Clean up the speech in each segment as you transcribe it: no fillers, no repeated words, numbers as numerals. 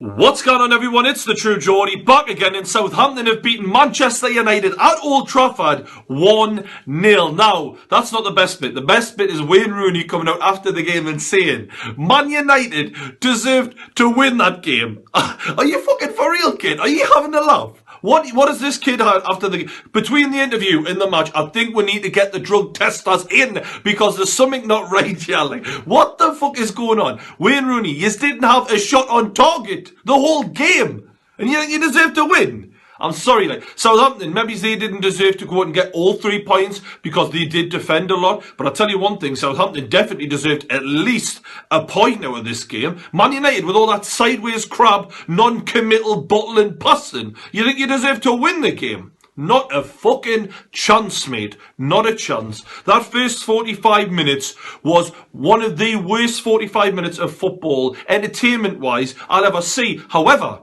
What's going on, everyone? It's the True Geordie back again, and Southampton have beaten Manchester United at Old Trafford 1-0. Now, that's not the best bit. The best bit is Wayne Rooney coming out after the game and saying, Man United deserved to win that game. Are you fucking for real, kid? Are you having a laugh? What has this kid had after between the interview and the match? I think we need to get the drug testers in because there's something not right here. Like, what the fuck is going on? Wayne Rooney, you didn't have a shot on target the whole game, and you deserve to win. I'm sorry, like, Southampton, maybe they didn't deserve to go out and get all 3 points because they did defend a lot. But I'll tell you one thing, Southampton definitely deserved at least a point out of this game. Man United, with all that sideways crab, non-committal, bottling, passing, you think you deserve to win the game? Not a fucking chance, mate. Not a chance. That first 45 minutes was one of the worst 45 minutes of football, entertainment-wise, I'll ever see. However,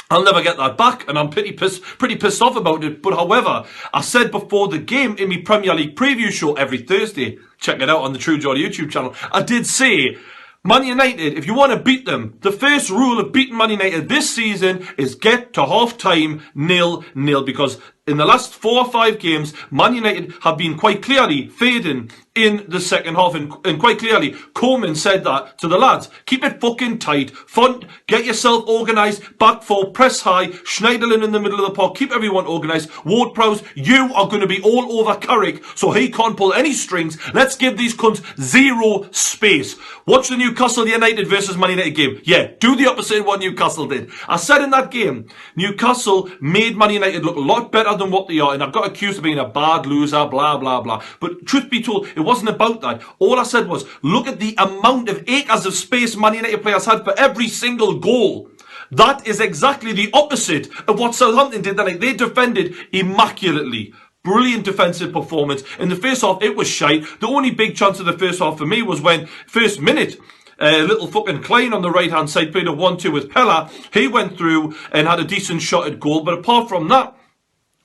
I'll never get that back, and I'm pretty pissed off about it. But however, I said before the game in my Premier League preview show every Thursday, check it out on the True Geordie YouTube channel, I did say, Man United, if you want to beat them, the first rule of beating Man United this season is get to half-time 0-0, because in the last 4 or 5 games, Man United have been quite clearly fading in the second half, and quite clearly, Coleman said that to the lads. Keep it fucking tight, front, get yourself organised, back four, press high, Schneiderlin in the middle of the park, keep everyone organised. Ward-Prowse, you are going to be all over Carrick, so he can't pull any strings. Let's give these cunts zero space. Watch the Newcastle United versus Man United game. Yeah, do the opposite of what Newcastle did. I said in that game, Newcastle made Man United look a lot better than what they are, and I got accused of being a bad loser, blah, blah, blah. But truth be told, it wasn't about that. All I said was, look at the amount of acres of space Man United players had for every single goal. That is exactly the opposite of what Southampton did that night. They defended immaculately. Brilliant defensive performance. In the first half, it was shite. The only big chance of the first half for me was when, first minute, little fucking Klein on the right-hand side played a 1-2 with Pella. He went through and had a decent shot at goal. But apart from that,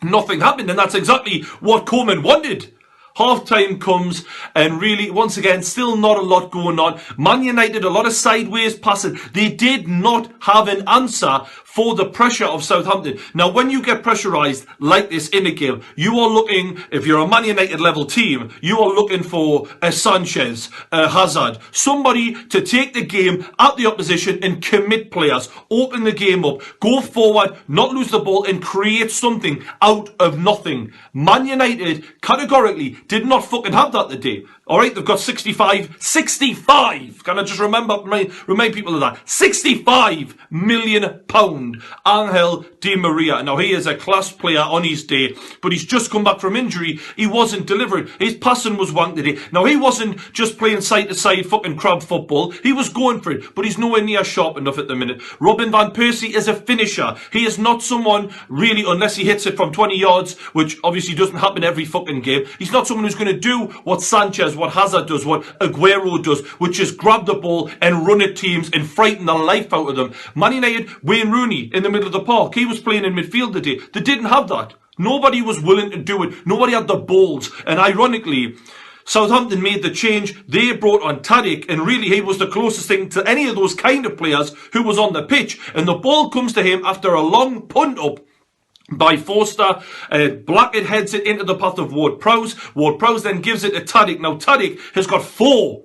nothing happened, and that's exactly what Coleman wanted. Half-time comes, and really, once again, still not a lot going on. Man United, a lot of sideways passing. They did not have an answer for the pressure of Southampton. Now, when you get pressurised like this in a game, you are looking, if you're a Man United level team, you are looking for a Sanchez, a Hazard, somebody to take the game at the opposition and commit players, open the game up, go forward, not lose the ball, and create something out of nothing. Man United, categorically, did not fucking have that today. Alright, they've got 65, can I just remind people of that? £65 million, Angel Di Maria. Now, he is a class player on his day, but he's just come back from injury. He wasn't delivering. His passing was wank today. Now, he wasn't just playing side-to-side fucking crab football. He was going for it, but he's nowhere near sharp enough at the minute. Robin van Persie is a finisher. He is not someone, really, unless he hits it from 20 yards, which obviously doesn't happen every fucking game. He's not someone who's going to do what Sanchez, what Hazard does, what Aguero does, which is grab the ball and run at teams and frighten the life out of them. Man United, Wayne Rooney in the middle of the park, he was playing in midfield today. They didn't have that. Nobody was willing to do it. Nobody had the balls. And ironically, Southampton made the change. They brought on TADIC, and really he was the closest thing to any of those kind of players who was on the pitch. And the ball comes to him after a long punt up by Forster. Blackett heads it into the path of Ward-Prowse. Ward-Prowse then gives it to TADIC. Now, TADIC has got four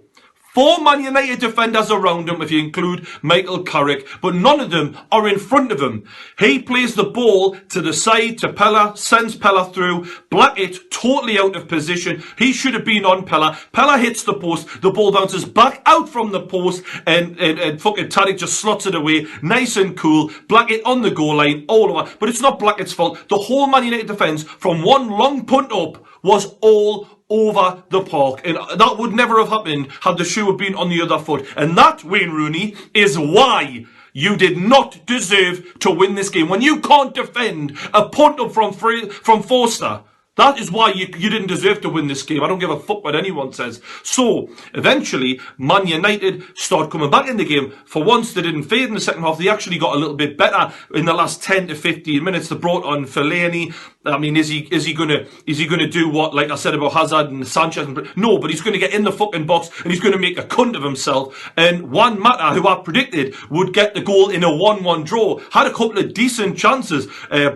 Man United defenders around him, if you include Michael Carrick, but none of them are in front of him. He plays the ball to the side to Pella, sends Pella through. Blackett totally out of position. He should have been on Pella. Pella hits the post. The ball bounces back out from the post, and fucking TADIC just slots it away. Nice and cool. Blackett on the goal line, all over. But it's not Blackett's fault. The whole Man United defence, from one long punt up, was all over the park, and that would never have happened had the shoe had been on the other foot. And that, Wayne Rooney, is why you did not deserve to win this game. When you can't defend a punt up from Forster, that is why you didn't deserve to win this game. I don't give a fuck what anyone says. So, eventually, Man United start coming back in the game. For once, they didn't fade in the second half. They actually got a little bit better in the last 10 to 15 minutes. They brought on Fellaini. I mean, is he gonna do what, like I said about Hazard and Sanchez? No, but he's going to get in the fucking box and he's going to make a cunt of himself. And Juan Mata, who I predicted would get the goal in a 1-1 draw, had a couple of decent chances,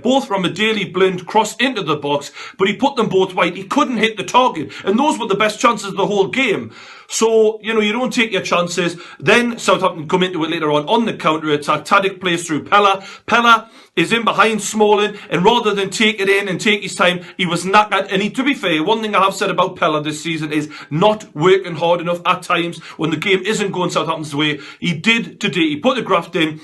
both from a Daley Blind cross into the box, but he put them both wide. He couldn't hit the target, and those were the best chances of the whole game. So, you know, you don't take your chances. Then Southampton come into it later on the counter-attack. TADIC plays through Pella. Pella is in behind Smalling, and rather than take it in and take his time, he was knackered. And to be fair, one thing I have said about Pella this season is not working hard enough at times when the game isn't going Southampton's way. He did today. He put the graft in.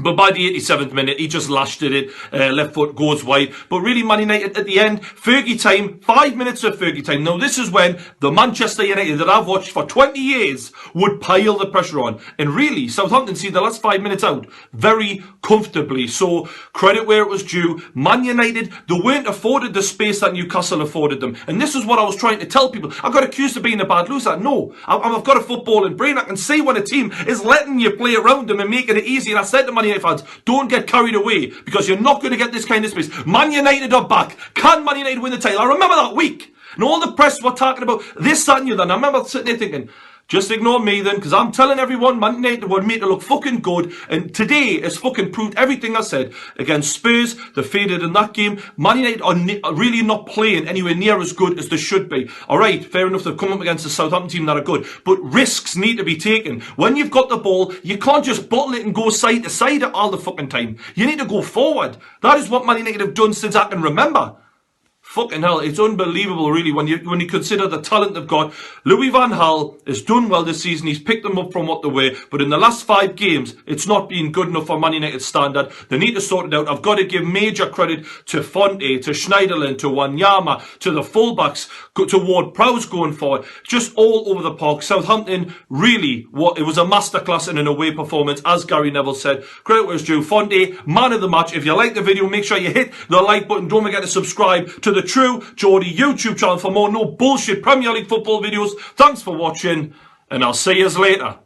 But by the 87th minute, he just lashed at it. Left foot goes wide. But really, Man United at the end, Fergie time, 5 minutes of Fergie time. Now, this is when the Manchester United that I've watched for 20 years would pile the pressure on. And really, Southampton see the last 5 minutes out very comfortably. So, credit where it was due. Man United, they weren't afforded the space that Newcastle afforded them. And this is what I was trying to tell people. I got accused of being a bad loser. No, I've got a footballing brain. I can see when a team is letting you play around them and making it easy. And I said to Man United fans, don't get carried away, because you're not going to get this kind of space. Man United are back. Can Man United win the title? I remember that week, and all the press were talking about this, that and the other, and I remember sitting there thinking, just ignore me then, because I'm telling everyone Man United were made to look fucking good, and today has fucking proved everything I said. Against Spurs, they faded in that game. Man United are really not playing anywhere near as good as they should be. Alright, fair enough, they've come up against the Southampton team that are good, but risks need to be taken. When you've got the ball, you can't just bottle it and go side to side all the fucking time. You need to go forward. That is what Man United have done since I can remember. Fucking hell, it's unbelievable really when you consider the talent they've got. Louis van Gaal has done well this season. He's picked them up from what they were, but in the last 5 games, it's not been good enough for Man United's standard. They need to sort it out. I've got to give major credit to Fonte, to Schneiderlin, to Wanyama, to the fullbacks, to Ward-Prowse going forward. Just all over the park. Southampton really, it was a masterclass in an away performance, as Gary Neville said. Credit where it's due. Fonte, man of the match. If you like the video, make sure you hit the like button. Don't forget to subscribe to the True Geordie YouTube channel for more no bullshit Premier League football videos. Thanks for watching, and I'll see you later.